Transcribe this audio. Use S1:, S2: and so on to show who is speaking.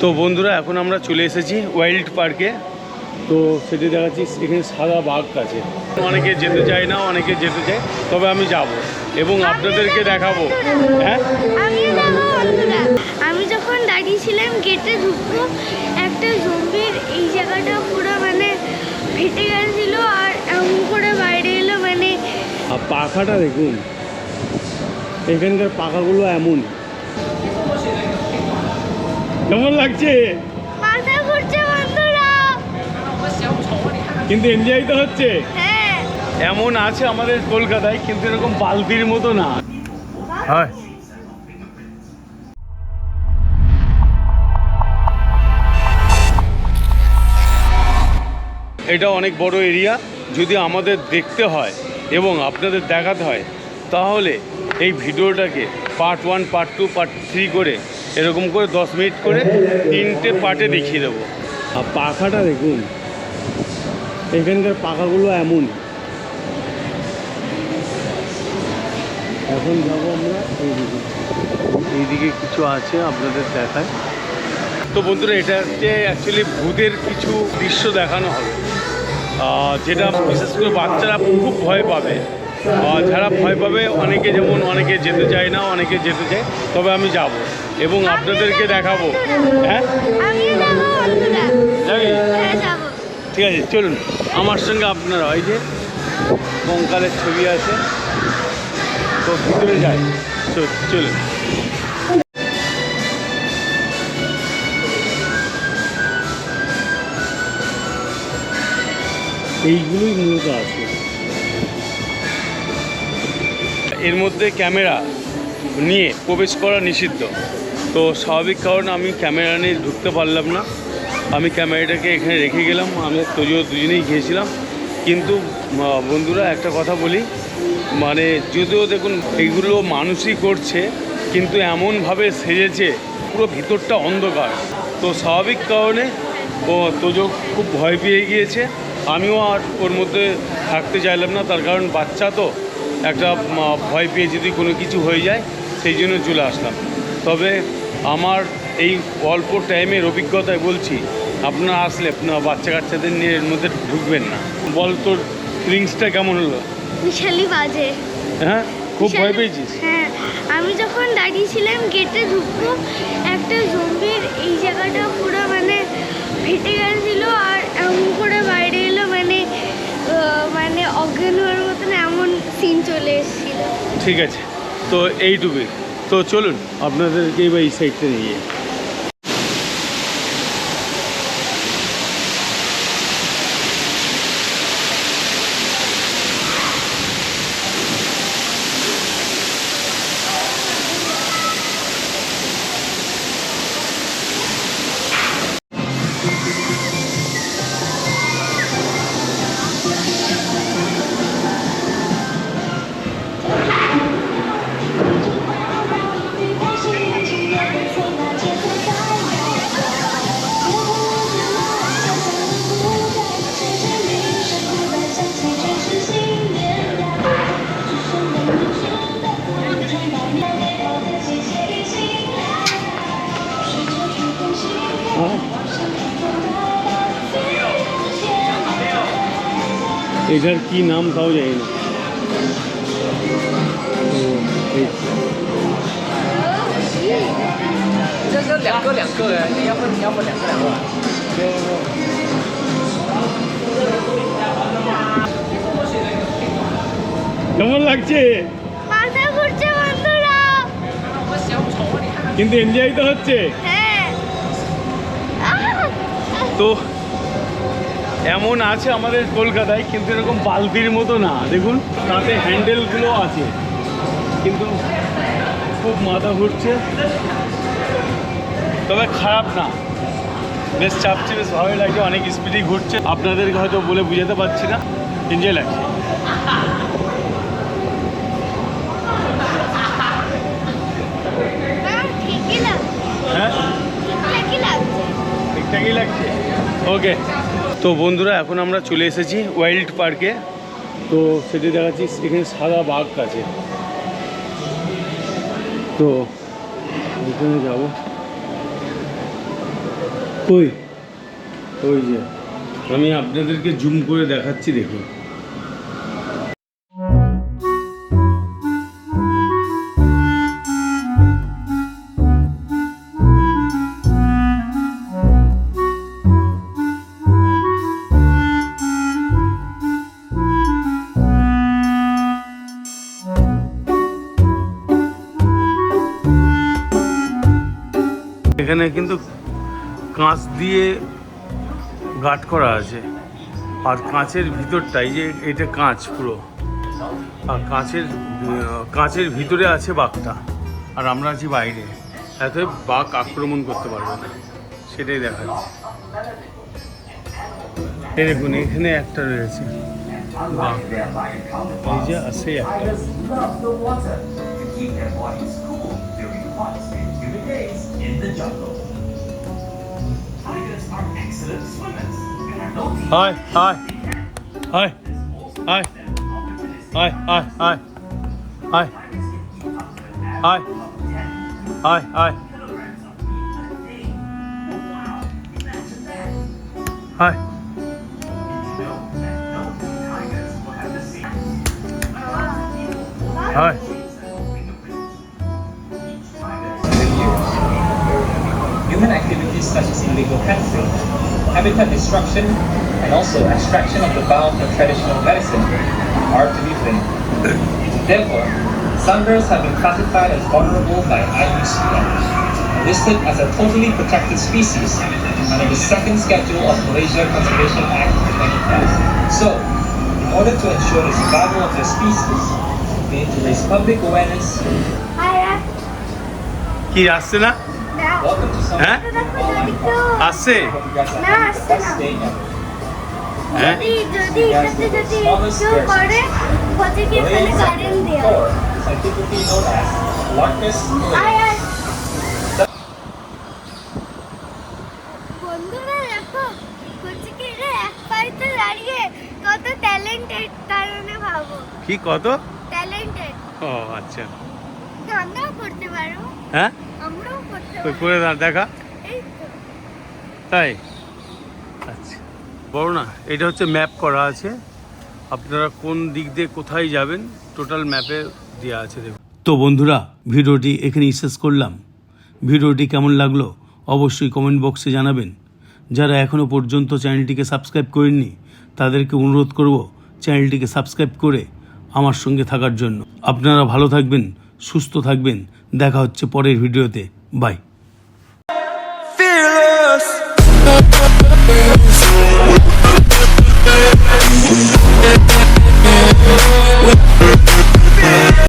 S1: তো বন্ধুরা এখন আমরা চলে এসেছি ওয়াইল্ড পার্কে। তো সেটি দেখাচ্ছি, এখানে সাদা বাঘ আছে। অনেকে যেতে চায় না, অনেকে যেতে চায়, তবে আমি যাব এবং আপনাদেরকে দেখাবো। হ্যাঁ,
S2: আমি যখন দাঁড়িয়েছিলাম গেটে ঢুকবো, একটা জম্বির এই জায়গাটা পুরো মানে ফেটে গেছিল আর এমন করে বাইরে এলো। মানে
S1: পাখাটা দেখুন, এখানকার পাখাগুলো এমন। কেমন লাগছে?
S2: মাথা ঘুরছে বন্ধুরা,
S1: কিন্তু এনজয় তো হচ্ছে।
S2: হ্যাঁ,
S1: এমন আছে আমাদের কলকাতায়, কিন্তু এরকম বালতির মতো না। হয় এটা অনেক বড় এরিয়া। যদি আমাদের দেখতে হয় এবং আপনাদের দেখাতে হয়, তাহলে এই ভিডিওটাকে পার্ট 1, পার্ট 2, পার্ট 3 করে এরকম করে 10 মিনিট করে 3টে পার্টে দেখিয়ে দেবো। আর পাখাটা দেখুন, এখানকার পাখাগুলো এমন। এখন যাবো আমরা এইদিকে কিছু আছে আপনাদের দেখায়। তো বন্ধুরা, এটা হচ্ছে অ্যাকচুয়ালি ভূতের কিছু দৃশ্য দেখানো হবে, যেটা বিশেষ করে বাচ্চারা খুব ভয় পাবে। যারা ভয় পাবে, অনেকে যেমন অনেকে যেতে চায় না, অনেকে যেতে চায়, তবে আমি যাব এবং আপনাদেরকে দেখাবো। হ্যাঁ, যাবি? ঠিক আছে, চলুন আমার সঙ্গে আপনারা। এই যে কঙ্কালের ছবি আছে, তো ভিতরে যাই, চলুন। এইগুলোই মূলত আছে। এর মধ্যে ক্যামেরা নিয়ে প্রবেশ করা নিষিদ্ধ। তো স্বাভাবিক কারণে আমি ক্যামেরা নিয়ে ঢুকতে পারলাম না। আমি ক্যামেরাটাকে এখানে রেখে গেলাম। আমি তোজো দুজনেই গিয়েছিলাম। কিন্তু বন্ধুরা, একটা কথা বলি, মানে যদিও দেখুন এইগুলো মানুষই করছে, কিন্তু এমনভাবে সেজেছে পুরো ভিতরটা অন্ধকার। তো স্বাভাবিক কারণে তোজো খুব ভয় পেয়ে গিয়েছে। আমিও আর ওর মধ্যে থাকতে চাইলাম না, তার কারণ বাচ্চা তো একটা ভয় পেয়ে যদি কোনো কিছু হয়ে যায়, সেই জন্য চলে আসলাম। তবে আমার এই অল্প টাইমের অভিজ্ঞতায় বলছি, আপনারা আসলে বাচ্চা কাচ্চাদের নিয়ে এর মধ্যে ঢুকবেন না। বল, তোর ফিলিংসটা কেমন হলো?
S2: বিশালই বাজে।
S1: হ্যাঁ, খুব ভয় পেয়েছিস?
S2: হ্যাঁ, আমি যখন দাঁড়িয়েছিলাম গেটে ঢুকবো, একটা জম্বির এই জায়গাটা পুরো মানে ফেটে গেছিল আর এমন করে বাইরে এলো। মানে মানে অজ্ঞান হওয়ার মতন এমন সিন চলে এসেছিল।
S1: ঠিক আছে, তো এইটুকুই। তো চলুন আপনাদেরকে এবার এই সাইডটা নিয়ে। এটার কি নাম তাও জানি না। কেমন লাগছে?
S2: মাথা ঘুরছে বন্ধুরা,
S1: কিন্তু এনজয় তো হচ্ছে।
S2: হ্যাঁ।
S1: তো এমন আছে আমাদের কলকাতায়, কিন্তু এরকম বালতির মতো না। দেখুন, তাতে হ্যান্ডেলগুলো আছে, কিন্তু খুব মাথা ঘুরছে। তবে খারাপ না, বেশ চাপছে, বেশ ভালোই লাগছে। অনেক স্পিডে ঘুরছে, আপনাদেরকে হয়তো বলে বুঝাতে পারছি না। এনজয় লাগছে। হ্যাঁ, ঠিকঠাকই লাগছে। ওকে, তো বন্ধুরা, এখন আমরা চলে এসেছি ওয়াইল্ড পার্কে। তো সেটি দেখাচ্ছি, এখানে সাদা বাঘ আছে। তো ওইখানে যাবো। ওই ওই যে আমি আপনাদেরকে জুম করে দেখাচ্ছি, দেখুন। এখানে কিন্তু কাঁচ দিয়ে গার্ড করা আছে, আর কাঁচের ভিতরটাই যে এটা কাঁচ পুরো, আর কাঁচের ভিতরে আছে বাঘটা, আর আমরা আছি বাইরে, এত বাঘ আক্রমণ করতে পারবে না, সেটাই দেখাচ্ছে। এই দেখুন এখানে একটা রয়েছে বাঘ, এই যে আছে একটা। Hi, hi, hi, hi, hi, hi, hi, hi, hi, hi, hi, hi. Hi.
S3: Human activities such as illegal fencing, habitat destruction, and also extraction of the bound for traditional medicine are to be blamed. Therefore, sunbears have been classified as vulnerable by IUCN, listed as a totally protected species under the second schedule of Malaysia Conservation Act 2010. So, in order to ensure the survival of their species, we need to raise public awareness.
S1: কি আসছে না?
S3: Welcome to some
S1: হ্যাঁ আসছে,
S2: না আসছে না।
S1: হ্যাঁ
S2: যদি এটাতে কেউ করে ওদেরকে এখানে গার্ডেন দেওয়া।
S3: or scientifically known as Larcus
S2: আয় বন্ধুরা দেখো কোচিকে রে এক পাইতে দাঁড়িয়ে কত ট্যালেন্টেড, কারণে ভাবো
S1: কি কত
S2: ট্যালেন্টেড।
S1: ও আচ্ছা,
S2: আমরাও করতে পারবো,
S1: হ্যাঁ
S2: আমরাও করতে
S1: ওই
S2: পারবো।
S1: করে দেখা
S2: এই তো
S1: তাই, আচ্ছা বড় না, এটা হচ্ছে ম্যাপ করা আছে, আপনারা কোন দিক দিয়ে কোথায় যাবেন টোটাল ম্যাপে দেওয়া আছে দেখুন। তো বন্ধুরা ভিডিওটি এখানেই শেষ করলাম। ভিডিওটি কেমন লাগলো অবশ্যই কমেন্ট বক্সে জানাবেন। যারা এখনও পর্যন্ত চ্যানেলটিকে সাবস্ক্রাইব করেননি তাদেরকে অনুরোধ করব চ্যানেলটিকে সাবস্ক্রাইব করে আমার সঙ্গে থাকার জন্য। আপনারা ভালো থাকবেন, সুস্থ থাকবেন, দেখা হচ্ছে পরের ভিডিওতে, বাই।